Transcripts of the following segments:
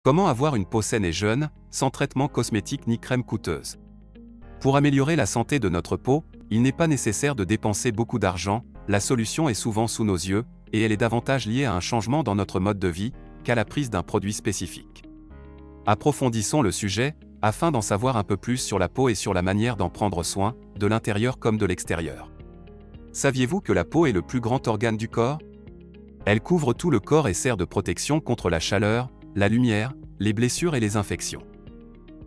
Comment avoir une peau saine et jeune, sans traitement cosmétique ni crème coûteuse? Pour améliorer la santé de notre peau, il n'est pas nécessaire de dépenser beaucoup d'argent, la solution est souvent sous nos yeux, et elle est davantage liée à un changement dans notre mode de vie, qu'à la prise d'un produit spécifique. Approfondissons le sujet, afin d'en savoir un peu plus sur la peau et sur la manière d'en prendre soin, de l'intérieur comme de l'extérieur. Saviez-vous que la peau est le plus grand organe du corps? Elle couvre tout le corps et sert de protection contre la chaleur, la lumière, les blessures et les infections.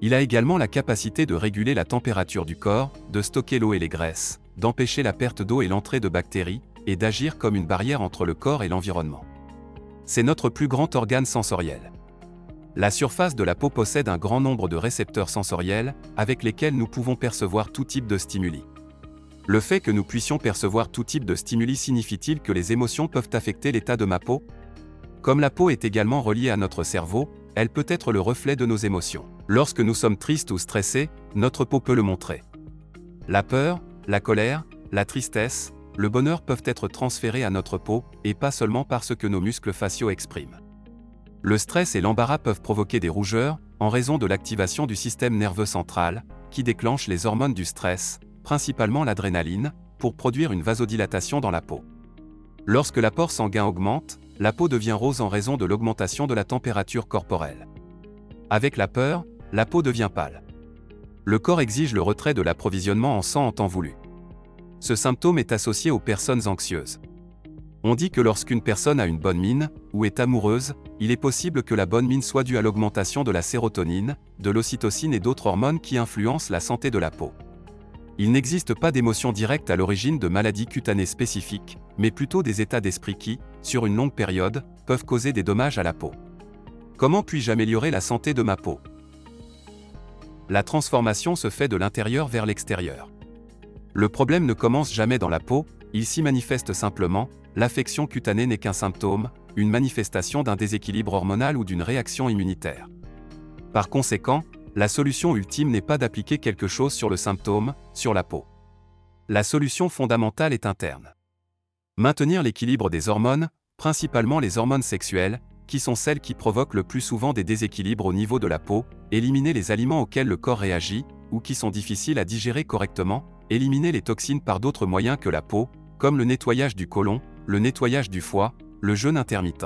Il a également la capacité de réguler la température du corps, de stocker l'eau et les graisses, d'empêcher la perte d'eau et l'entrée de bactéries, et d'agir comme une barrière entre le corps et l'environnement. C'est notre plus grand organe sensoriel. La surface de la peau possède un grand nombre de récepteurs sensoriels, avec lesquels nous pouvons percevoir tout type de stimuli. Le fait que nous puissions percevoir tout type de stimuli signifie-t-il que les émotions peuvent affecter l'état de ma peau? Comme la peau est également reliée à notre cerveau, elle peut être le reflet de nos émotions. Lorsque nous sommes tristes ou stressés, notre peau peut le montrer. La peur, la colère, la tristesse, le bonheur peuvent être transférés à notre peau, et pas seulement par ce que nos muscles faciaux expriment. Le stress et l'embarras peuvent provoquer des rougeurs, en raison de l'activation du système nerveux central, qui déclenche les hormones du stress, principalement l'adrénaline, pour produire une vasodilatation dans la peau. Lorsque l'apport sanguin augmente, la peau devient rose en raison de l'augmentation de la température corporelle. Avec la peur, la peau devient pâle. Le corps exige le retrait de l'approvisionnement en sang en temps voulu. Ce symptôme est associé aux personnes anxieuses. On dit que lorsqu'une personne a une bonne mine, ou est amoureuse, il est possible que la bonne mine soit due à l'augmentation de la sérotonine, de l'ocytocine et d'autres hormones qui influencent la santé de la peau. Il n'existe pas d'émotion directe à l'origine de maladies cutanées spécifiques, mais plutôt des états d'esprit qui, sur une longue période, peuvent causer des dommages à la peau. Comment puis-je améliorer la santé de ma peau? La transformation se fait de l'intérieur vers l'extérieur. Le problème ne commence jamais dans la peau, il s'y manifeste simplement, l'affection cutanée n'est qu'un symptôme, une manifestation d'un déséquilibre hormonal ou d'une réaction immunitaire. Par conséquent, la solution ultime n'est pas d'appliquer quelque chose sur le symptôme, sur la peau. La solution fondamentale est interne. Maintenir l'équilibre des hormones, principalement les hormones sexuelles, qui sont celles qui provoquent le plus souvent des déséquilibres au niveau de la peau, éliminer les aliments auxquels le corps réagit, ou qui sont difficiles à digérer correctement, éliminer les toxines par d'autres moyens que la peau, comme le nettoyage du côlon, le nettoyage du foie, le jeûne intermittent.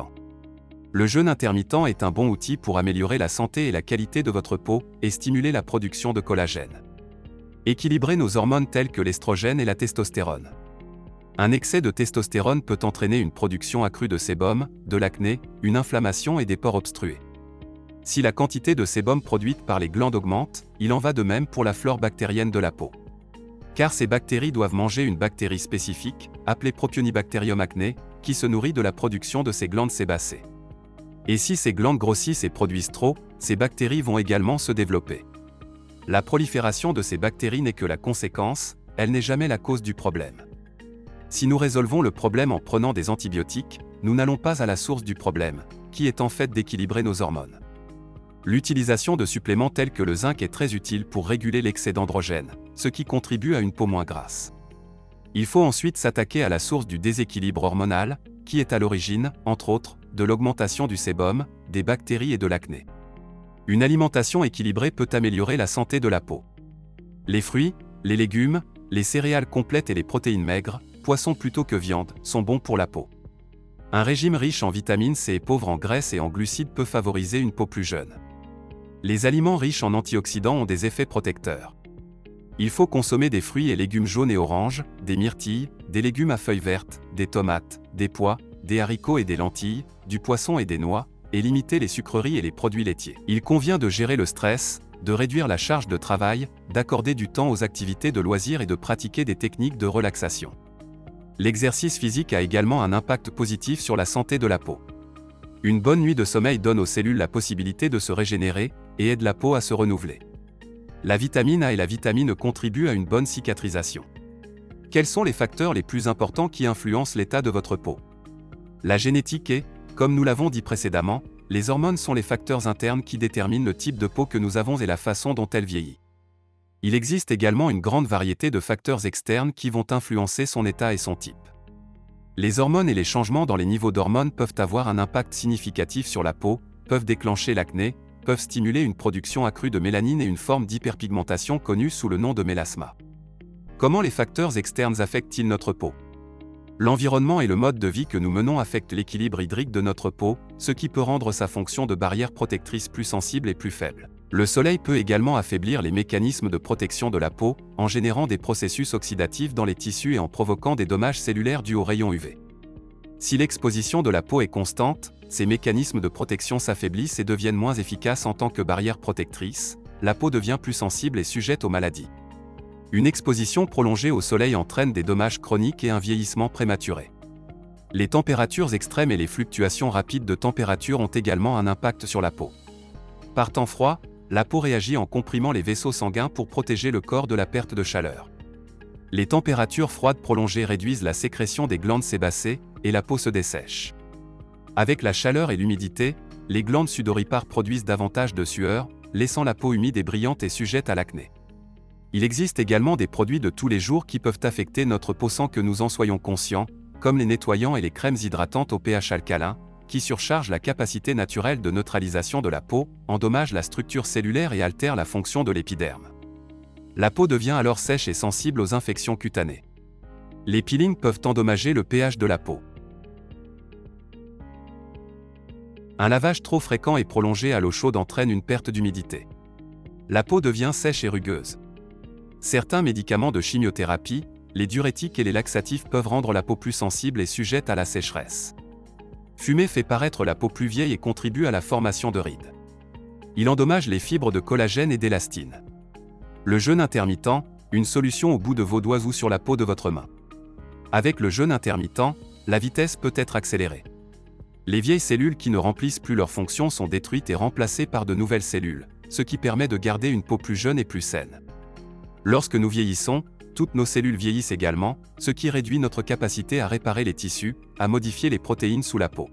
Le jeûne intermittent est un bon outil pour améliorer la santé et la qualité de votre peau, et stimuler la production de collagène. Équilibrer nos hormones telles que l'estrogène et la testostérone. Un excès de testostérone peut entraîner une production accrue de sébum, de l'acné, une inflammation et des pores obstrués. Si la quantité de sébum produite par les glandes augmente, il en va de même pour la flore bactérienne de la peau. Car ces bactéries doivent manger une bactérie spécifique, appelée Propionibacterium acne, qui se nourrit de la production de ces glandes sébacées. Et si ces glandes grossissent et produisent trop, ces bactéries vont également se développer. La prolifération de ces bactéries n'est que la conséquence, elle n'est jamais la cause du problème. Si nous résolvons le problème en prenant des antibiotiques, nous n'allons pas à la source du problème, qui est en fait d'équilibrer nos hormones. L'utilisation de suppléments tels que le zinc est très utile pour réguler l'excès d'androgène, ce qui contribue à une peau moins grasse. Il faut ensuite s'attaquer à la source du déséquilibre hormonal, qui est à l'origine, entre autres, de l'augmentation du sébum, des bactéries et de l'acné. Une alimentation équilibrée peut améliorer la santé de la peau. Les fruits, les légumes, les céréales complètes et les protéines maigres, poissons plutôt que viande, sont bons pour la peau. Un régime riche en vitamine C et pauvre en graisses et en glucides peut favoriser une peau plus jeune. Les aliments riches en antioxydants ont des effets protecteurs. Il faut consommer des fruits et légumes jaunes et oranges, des myrtilles, des légumes à feuilles vertes, des tomates, des pois, des haricots et des lentilles, du poisson et des noix, et limiter les sucreries et les produits laitiers. Il convient de gérer le stress, de réduire la charge de travail, d'accorder du temps aux activités de loisirs et de pratiquer des techniques de relaxation. L'exercice physique a également un impact positif sur la santé de la peau. Une bonne nuit de sommeil donne aux cellules la possibilité de se régénérer, et aide la peau à se renouveler. La vitamine A et la vitamine E contribuent à une bonne cicatrisation. Quels sont les facteurs les plus importants qui influencent l'état de votre peau? La génétique et, comme nous l'avons dit précédemment, les hormones sont les facteurs internes qui déterminent le type de peau que nous avons et la façon dont elle vieillit. Il existe également une grande variété de facteurs externes qui vont influencer son état et son type. Les hormones et les changements dans les niveaux d'hormones peuvent avoir un impact significatif sur la peau, peuvent déclencher l'acné, peuvent stimuler une production accrue de mélanine et une forme d'hyperpigmentation connue sous le nom de mélasma. Comment les facteurs externes affectent-ils notre peau? L'environnement et le mode de vie que nous menons affectent l'équilibre hydrique de notre peau, ce qui peut rendre sa fonction de barrière protectrice plus sensible et plus faible. Le soleil peut également affaiblir les mécanismes de protection de la peau, en générant des processus oxydatifs dans les tissus et en provoquant des dommages cellulaires dus aux rayons UV. Si l'exposition de la peau est constante, ces mécanismes de protection s'affaiblissent et deviennent moins efficaces en tant que barrière protectrice, la peau devient plus sensible et sujette aux maladies. Une exposition prolongée au soleil entraîne des dommages chroniques et un vieillissement prématuré. Les températures extrêmes et les fluctuations rapides de température ont également un impact sur la peau. Par temps froid, la peau réagit en comprimant les vaisseaux sanguins pour protéger le corps de la perte de chaleur. Les températures froides prolongées réduisent la sécrétion des glandes sébacées, et la peau se dessèche. Avec la chaleur et l'humidité, les glandes sudoripares produisent davantage de sueur, laissant la peau humide et brillante et sujette à l'acné. Il existe également des produits de tous les jours qui peuvent affecter notre peau sans que nous en soyons conscients, comme les nettoyants et les crèmes hydratantes au pH alcalin, qui surchargent la capacité naturelle de neutralisation de la peau, endommagent la structure cellulaire et altèrent la fonction de l'épiderme. La peau devient alors sèche et sensible aux infections cutanées. Les peelings peuvent endommager le pH de la peau. Un lavage trop fréquent et prolongé à l'eau chaude entraîne une perte d'humidité. La peau devient sèche et rugueuse. Certains médicaments de chimiothérapie, les diurétiques et les laxatifs peuvent rendre la peau plus sensible et sujette à la sécheresse. Fumer fait paraître la peau plus vieille et contribue à la formation de rides. Il endommage les fibres de collagène et d'élastine. Le jeûne intermittent, une solution au bout de vos doigts ou sur la peau de votre main. Avec le jeûne intermittent, la vitesse peut être accélérée. Les vieilles cellules qui ne remplissent plus leurs fonctions sont détruites et remplacées par de nouvelles cellules, ce qui permet de garder une peau plus jeune et plus saine. Lorsque nous vieillissons, toutes nos cellules vieillissent également, ce qui réduit notre capacité à réparer les tissus, à modifier les protéines sous la peau.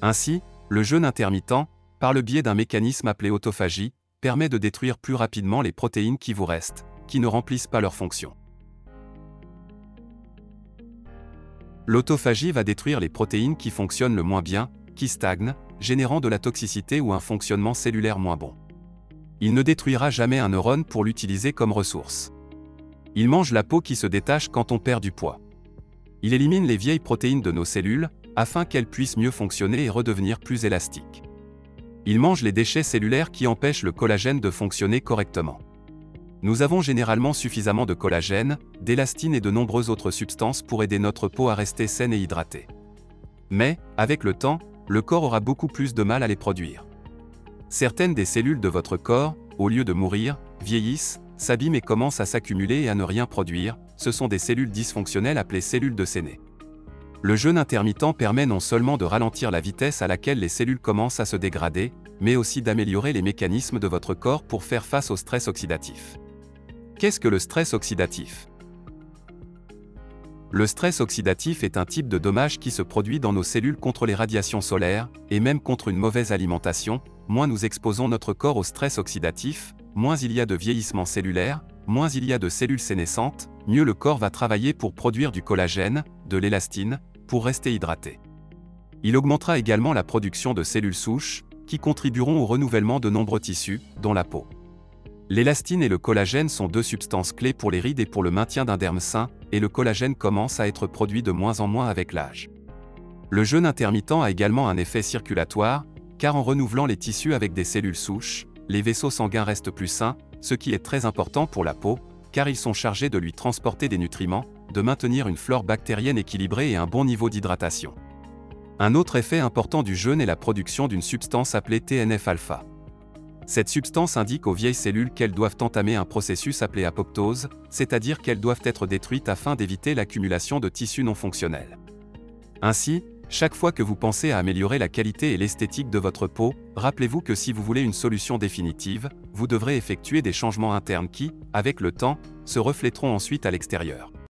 Ainsi, le jeûne intermittent, par le biais d'un mécanisme appelé autophagie, permet de détruire plus rapidement les protéines qui vous restent, qui ne remplissent pas leurs fonctions. L'autophagie va détruire les protéines qui fonctionnent le moins bien, qui stagnent, générant de la toxicité ou un fonctionnement cellulaire moins bon. Il ne détruira jamais un neurone pour l'utiliser comme ressource. Il mange la peau qui se détache quand on perd du poids. Il élimine les vieilles protéines de nos cellules, afin qu'elles puissent mieux fonctionner et redevenir plus élastiques. Il mange les déchets cellulaires qui empêchent le collagène de fonctionner correctement. Nous avons généralement suffisamment de collagène, d'élastine et de nombreuses autres substances pour aider notre peau à rester saine et hydratée. Mais, avec le temps, le corps aura beaucoup plus de mal à les produire. Certaines des cellules de votre corps, au lieu de mourir, vieillissent, s'abîment et commencent à s'accumuler et à ne rien produire, ce sont des cellules dysfonctionnelles appelées cellules de Séné. Le jeûne intermittent permet non seulement de ralentir la vitesse à laquelle les cellules commencent à se dégrader, mais aussi d'améliorer les mécanismes de votre corps pour faire face au stress oxydatif. Qu'est-ce que le stress oxydatif? Le stress oxydatif est un type de dommage qui se produit dans nos cellules contre les radiations solaires, et même contre une mauvaise alimentation. Moins nous exposons notre corps au stress oxydatif, moins il y a de vieillissement cellulaire, moins il y a de cellules sénescentes, mieux le corps va travailler pour produire du collagène, de l'élastine, pour rester hydraté. Il augmentera également la production de cellules souches, qui contribueront au renouvellement de nombreux tissus, dont la peau. L'élastine et le collagène sont deux substances clés pour les rides et pour le maintien d'un derme sain, et le collagène commence à être produit de moins en moins avec l'âge. Le jeûne intermittent a également un effet circulatoire, car en renouvelant les tissus avec des cellules souches, les vaisseaux sanguins restent plus sains, ce qui est très important pour la peau, car ils sont chargés de lui transporter des nutriments, de maintenir une flore bactérienne équilibrée et un bon niveau d'hydratation. Un autre effet important du jeûne est la production d'une substance appelée TNF-alpha. Cette substance indique aux vieilles cellules qu'elles doivent entamer un processus appelé apoptose, c'est-à-dire qu'elles doivent être détruites afin d'éviter l'accumulation de tissus non fonctionnels. Ainsi, chaque fois que vous pensez à améliorer la qualité et l'esthétique de votre peau, rappelez-vous que si vous voulez une solution définitive, vous devrez effectuer des changements internes qui, avec le temps, se reflèteront ensuite à l'extérieur.